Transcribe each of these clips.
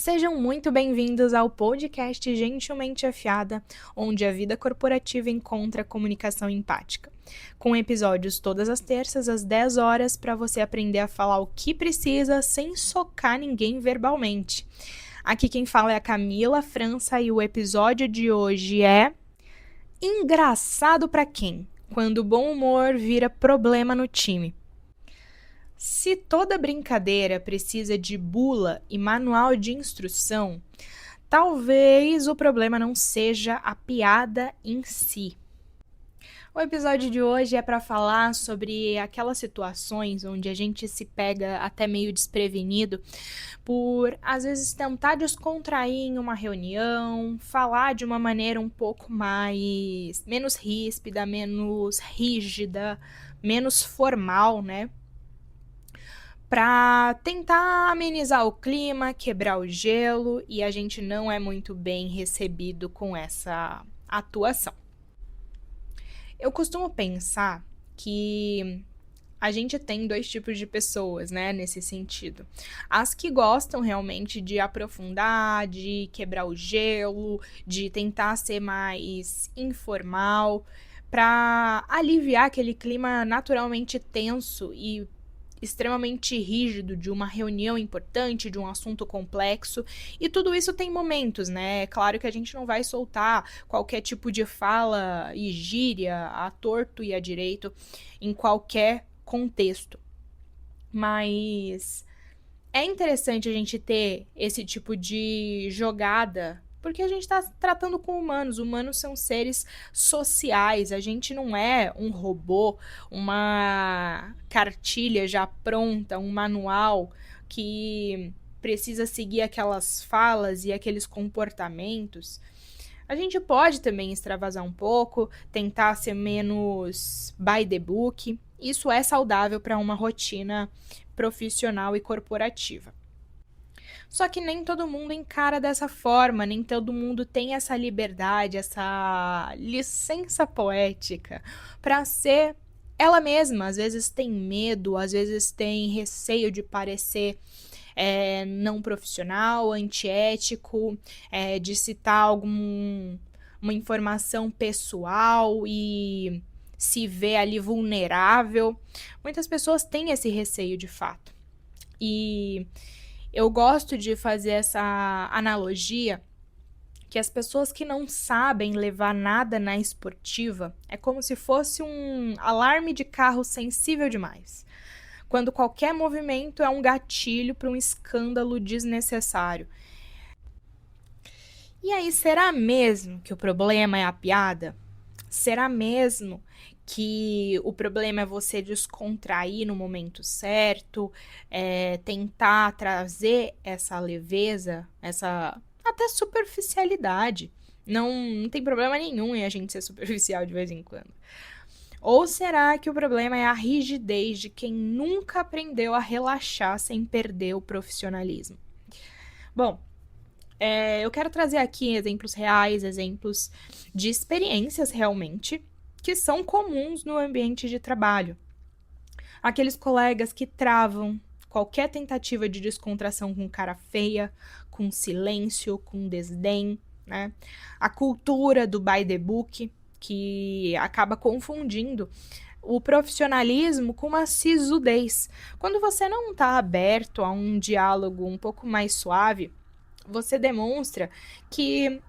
Sejam muito bem-vindos ao podcast Gentilmente Afiada, onde a vida corporativa encontra comunicação empática. Com episódios todas as terças às 10 horas para você aprender a falar o que precisa sem socar ninguém verbalmente. Aqui quem fala é a Camila França e o episódio de hoje é Engraçado pra quem? Quando o bom humor vira problema no time. Se toda brincadeira precisa de bula e manual de instrução, talvez o problema não seja a piada em si. O episódio de hoje é para falar sobre aquelas situações onde a gente se pega até meio desprevenido por, às vezes, tentar descontrair em uma reunião, falar de uma maneira um pouco menos ríspida, menos rígida, menos formal, né? Para tentar amenizar o clima, quebrar o gelo, e a gente não é muito bem recebido com essa atuação. Eu costumo pensar que a gente tem dois tipos de pessoas, né, nesse sentido. As que gostam realmente de aprofundar, de quebrar o gelo, de tentar ser mais informal, para aliviar aquele clima naturalmente tenso e extremamente rígido de uma reunião importante, de um assunto complexo, e tudo isso tem momentos, né? É claro que a gente não vai soltar qualquer tipo de fala e gíria à torto e à direito em qualquer contexto. Mas é interessante a gente ter esse tipo de jogada, porque a gente está tratando com humanos. Humanos são seres sociais. A gente não é um robô, uma cartilha já pronta, um manual que precisa seguir aquelas falas e aqueles comportamentos. A gente pode também extravasar um pouco, tentar ser menos by the book. Isso é saudável para uma rotina profissional e corporativa. Só que nem todo mundo encara dessa forma, nem todo mundo tem essa liberdade, essa licença poética para ser ela mesma. Às vezes tem medo, às vezes tem receio de parecer não profissional, antiético, de citar uma informação pessoal e se ver ali vulnerável. Muitas pessoas têm esse receio de fato. E eu gosto de fazer essa analogia que as pessoas que não sabem levar nada na esportiva é como se fosse um alarme de carro sensível demais. Quando qualquer movimento é um gatilho para um escândalo desnecessário. E aí, será mesmo que o problema é a piada? Será mesmo que o problema é você descontrair no momento certo, tentar trazer essa leveza, essa até superficialidade? Não tem problema nenhum em a gente ser superficial de vez em quando. Ou será que o problema é a rigidez de quem nunca aprendeu a relaxar sem perder o profissionalismo? Bom, eu quero trazer aqui exemplos reais, exemplos de experiências realmente que são comuns no ambiente de trabalho. Aqueles colegas que travam qualquer tentativa de descontração com cara feia, com silêncio, com desdém, né? A cultura do by the book, que acaba confundindo o profissionalismo com uma sisudez. Quando você não está aberto a um diálogo um pouco mais suave, você demonstra que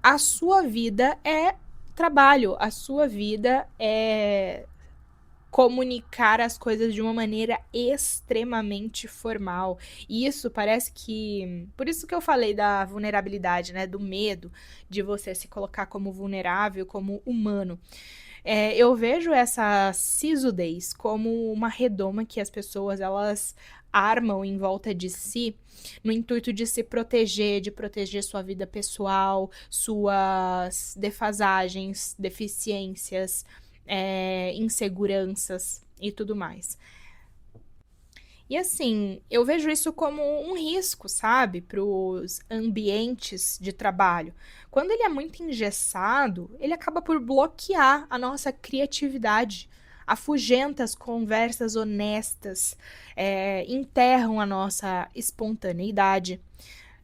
a sua vida é trabalho, a sua vida é comunicar as coisas de uma maneira extremamente formal. E isso parece que... Por isso que eu falei da vulnerabilidade, né? Do medo de você se colocar como vulnerável, como humano. Eu vejo essa sisudez como uma redoma que as pessoas, elas armam em volta de si no intuito de se proteger, de proteger sua vida pessoal, suas defasagens, deficiências, inseguranças e tudo mais. E assim, eu vejo isso como um risco, sabe, para os ambientes de trabalho. Quando ele é muito engessado, ele acaba por bloquear a nossa criatividade, afugenta as conversas honestas, enterram a nossa espontaneidade.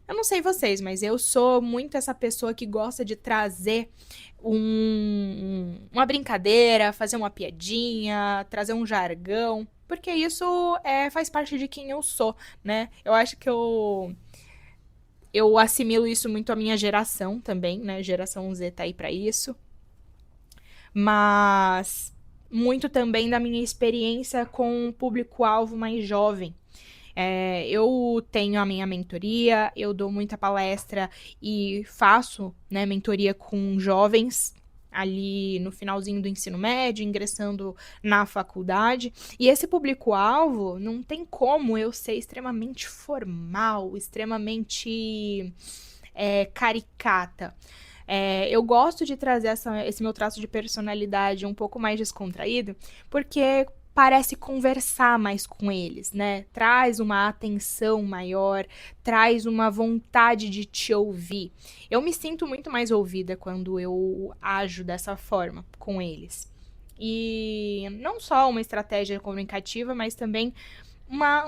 Eu não sei vocês, mas eu sou muito essa pessoa que gosta de trazer uma brincadeira, fazer uma piadinha, trazer um jargão, porque isso faz parte de quem eu sou, né? Eu acho que eu assimilo isso muito à minha geração também, né? Geração Z tá aí pra isso. Mas muito também da minha experiência com o público-alvo mais jovem. Eu tenho a minha mentoria, eu dou muita palestra e faço, né, mentoria com jovens ali no finalzinho do ensino médio, ingressando na faculdade. E esse público-alvo não tem como eu ser extremamente formal, extremamente caricata. Eu gosto de trazer esse meu traço de personalidade um pouco mais descontraído, porque parece conversar mais com eles, né? Traz uma atenção maior, traz uma vontade de te ouvir. Eu me sinto muito mais ouvida quando eu ajo dessa forma com eles. E não só uma estratégia comunicativa, mas também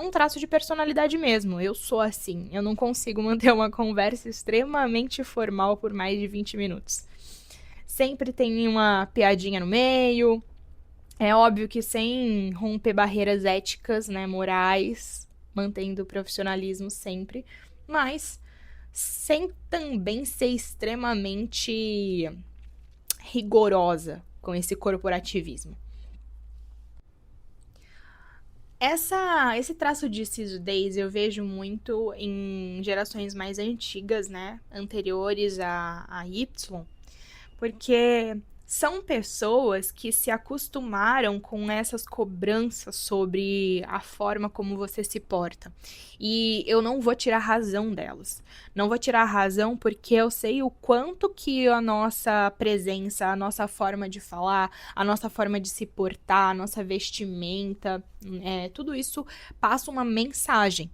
um traço de personalidade mesmo. Eu sou assim. Eu não consigo manter uma conversa extremamente formal por mais de 20 minutos. Sempre tem uma piadinha no meio. É óbvio que sem romper barreiras éticas, né, morais, mantendo o profissionalismo sempre, mas sem também ser extremamente rigorosa com esse corporativismo. Esse traço de sisudez eu vejo muito em gerações mais antigas, né? Anteriores a Y, porque são pessoas que se acostumaram com essas cobranças sobre a forma como você se porta. E eu não vou tirar razão delas. Não vou tirar razão porque eu sei o quanto que a nossa presença, a nossa forma de falar, a nossa forma de se portar, a nossa vestimenta, tudo isso passa uma mensagem.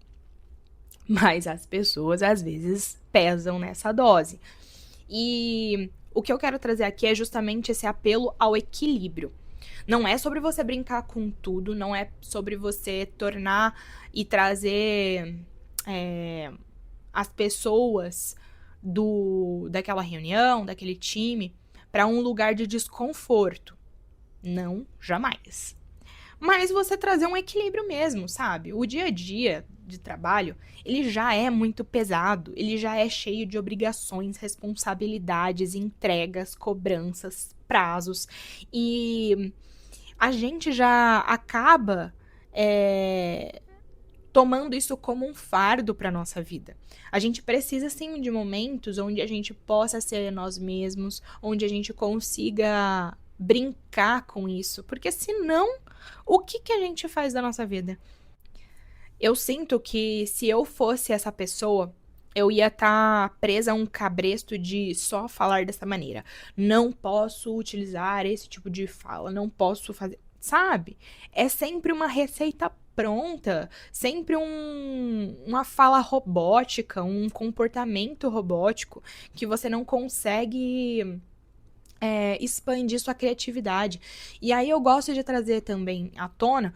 Mas as pessoas às vezes pesam nessa dose. E o que eu quero trazer aqui é justamente esse apelo ao equilíbrio. Não é sobre você brincar com tudo, não é sobre você tornar e trazer as pessoas daquela reunião, daquele time, para um lugar de desconforto. Não, jamais. Mas você trazer um equilíbrio mesmo, sabe? O dia a dia de trabalho, ele já é muito pesado, ele já é cheio de obrigações, responsabilidades, entregas, cobranças, prazos. E a gente já acaba tomando isso como um fardo para nossa vida. A gente precisa sim de momentos onde a gente possa ser nós mesmos, onde a gente consiga brincar com isso, porque senão, o que a gente faz da nossa vida? Eu sinto que se eu fosse essa pessoa, eu ia estar presa a um cabresto de só falar dessa maneira. Não posso utilizar esse tipo de fala, não posso fazer. Sabe? É sempre uma receita pronta, sempre uma fala robótica, um comportamento robótico que você não consegue expandir sua criatividade. E aí eu gosto de trazer também à tona,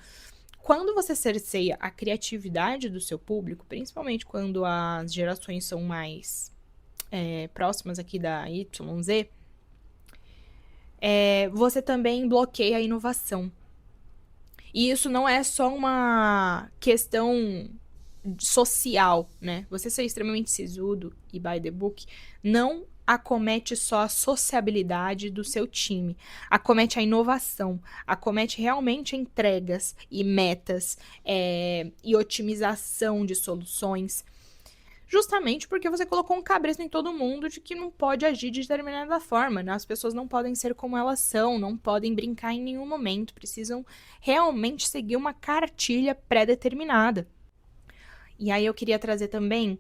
quando você cerceia a criatividade do seu público, principalmente quando as gerações são mais próximas aqui da YZ, você também bloqueia a inovação. E isso não é só uma questão social, né? Você ser extremamente sisudo e by the book não acomete só a sociabilidade do seu time, acomete a inovação, acomete realmente entregas e metas e otimização de soluções, justamente porque você colocou um cabresto em todo mundo de que não pode agir de determinada forma, né? As pessoas não podem ser como elas são, não podem brincar em nenhum momento, precisam realmente seguir uma cartilha pré-determinada. E aí eu queria trazer também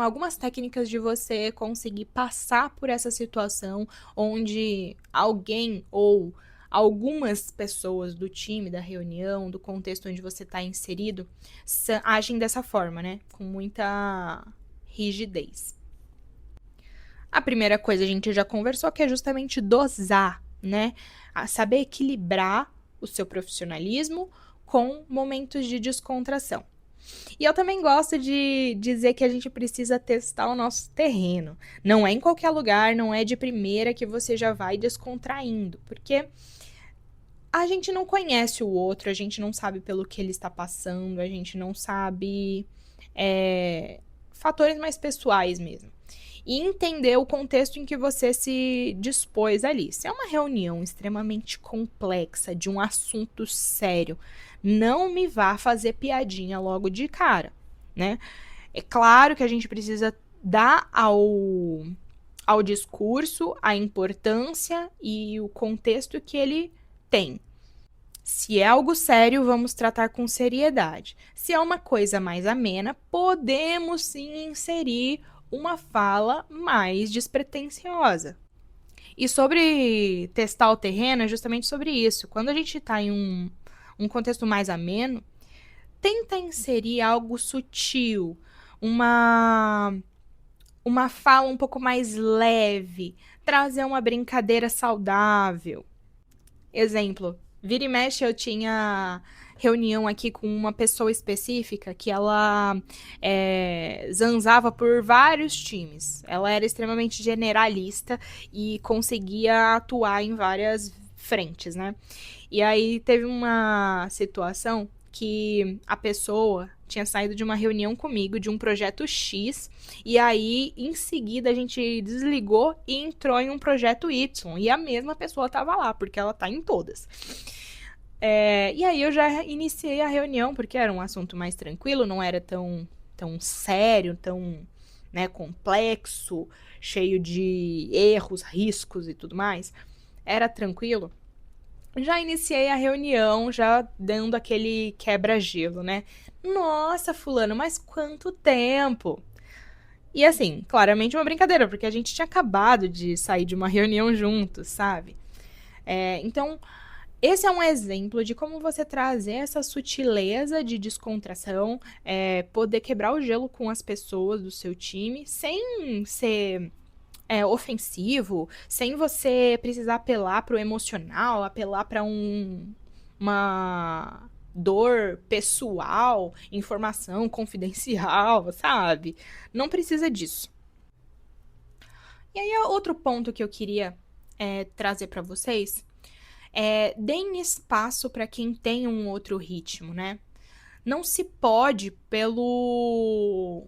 algumas técnicas de você conseguir passar por essa situação onde alguém ou algumas pessoas do time, da reunião, do contexto onde você está inserido, agem dessa forma, né? Com muita rigidez. A primeira coisa a gente já conversou que é justamente dosar, né? Saber equilibrar o seu profissionalismo com momentos de descontração. E eu também gosto de dizer que a gente precisa testar o nosso terreno. Não é em qualquer lugar, não é de primeira que você já vai descontraindo, porque a gente não conhece o outro, a gente não sabe pelo que ele está passando, a gente não sabe fatores mais pessoais mesmo. E entender o contexto em que você se dispôs ali. Se é uma reunião extremamente complexa, de um assunto sério, não me vá fazer piadinha logo de cara, né? É claro que a gente precisa dar ao discurso a importância e o contexto que ele tem. Se é algo sério, vamos tratar com seriedade. Se é uma coisa mais amena, podemos sim inserir uma fala mais despretensiosa. E sobre testar o terreno, é justamente sobre isso. Quando a gente está em um contexto mais ameno, tenta inserir algo sutil, uma fala um pouco mais leve, trazer uma brincadeira saudável. Exemplo, vira e mexe eu tinha reunião aqui com uma pessoa específica que ela zanzava por vários times. Ela era extremamente generalista e conseguia atuar em várias frentes, né? E aí teve uma situação que a pessoa tinha saído de uma reunião comigo de um projeto X, e aí em seguida a gente desligou e entrou em um projeto Y, e a mesma pessoa estava lá, porque ela tá em todas. E aí eu já iniciei a reunião, porque era um assunto mais tranquilo, não era tão sério, tão complexo, cheio de erros, riscos e tudo mais. Era tranquilo. Já iniciei a reunião, já dando aquele quebra-gelo, né? Nossa, fulano, mas quanto tempo? E assim, claramente uma brincadeira, porque a gente tinha acabado de sair de uma reunião juntos, sabe? Então, esse é um exemplo de como você trazer essa sutileza de descontração, poder quebrar o gelo com as pessoas do seu time, sem ser ofensivo, sem você precisar apelar para o emocional, apelar para uma dor pessoal, informação confidencial, sabe? Não precisa disso. E aí, outro ponto que eu queria trazer para vocês deem espaço para quem tem um outro ritmo, né? Não se pode pelo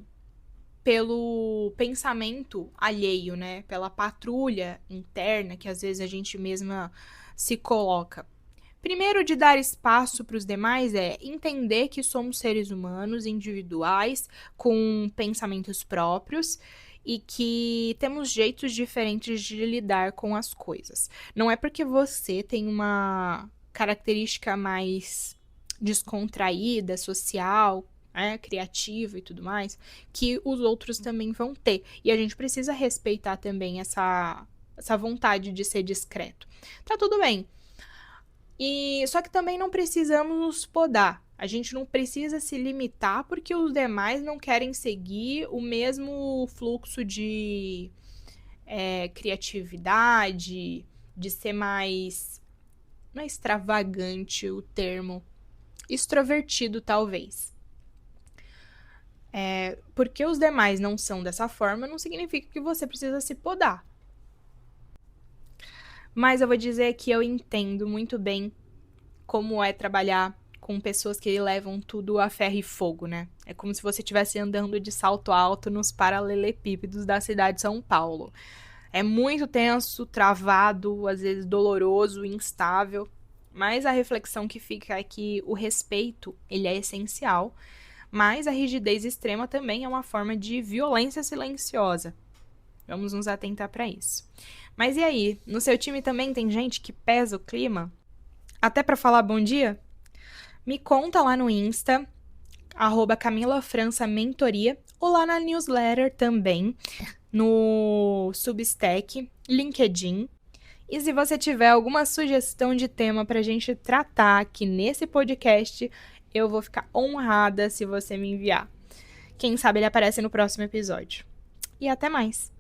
pensamento alheio, né? Pela patrulha interna que às vezes a gente mesma se coloca. Primeiro, de dar espaço para os demais é entender que somos seres humanos, individuais, com pensamentos próprios e que temos jeitos diferentes de lidar com as coisas. Não é porque você tem uma característica mais descontraída, social, criativa e tudo mais, que os outros também vão ter. E a gente precisa respeitar também essa vontade de ser discreto. Tá tudo bem. Só que também não precisamos nos podar. A gente não precisa se limitar porque os demais não querem seguir o mesmo fluxo de criatividade, de ser mais... Não é extravagante o termo. Extrovertido, talvez. Porque os demais não são dessa forma, não significa que você precisa se podar. Mas eu vou dizer que eu entendo muito bem como é trabalhar com pessoas que levam tudo a ferro e fogo, né? É como se você estivesse andando de salto alto nos paralelepípedos da cidade de São Paulo. É muito tenso, travado, às vezes doloroso, instável, mas a reflexão que fica é que o respeito, ele é essencial, mas a rigidez extrema também é uma forma de violência silenciosa. Vamos nos atentar para isso. Mas e aí, no seu time também tem gente que pesa o clima? Até para falar bom dia? Me conta lá no Insta, @CamilaFrançaMentoria, ou lá na newsletter também, no Substack, LinkedIn. E se você tiver alguma sugestão de tema pra gente tratar aqui nesse podcast, eu vou ficar honrada se você me enviar. Quem sabe ele aparece no próximo episódio. E até mais!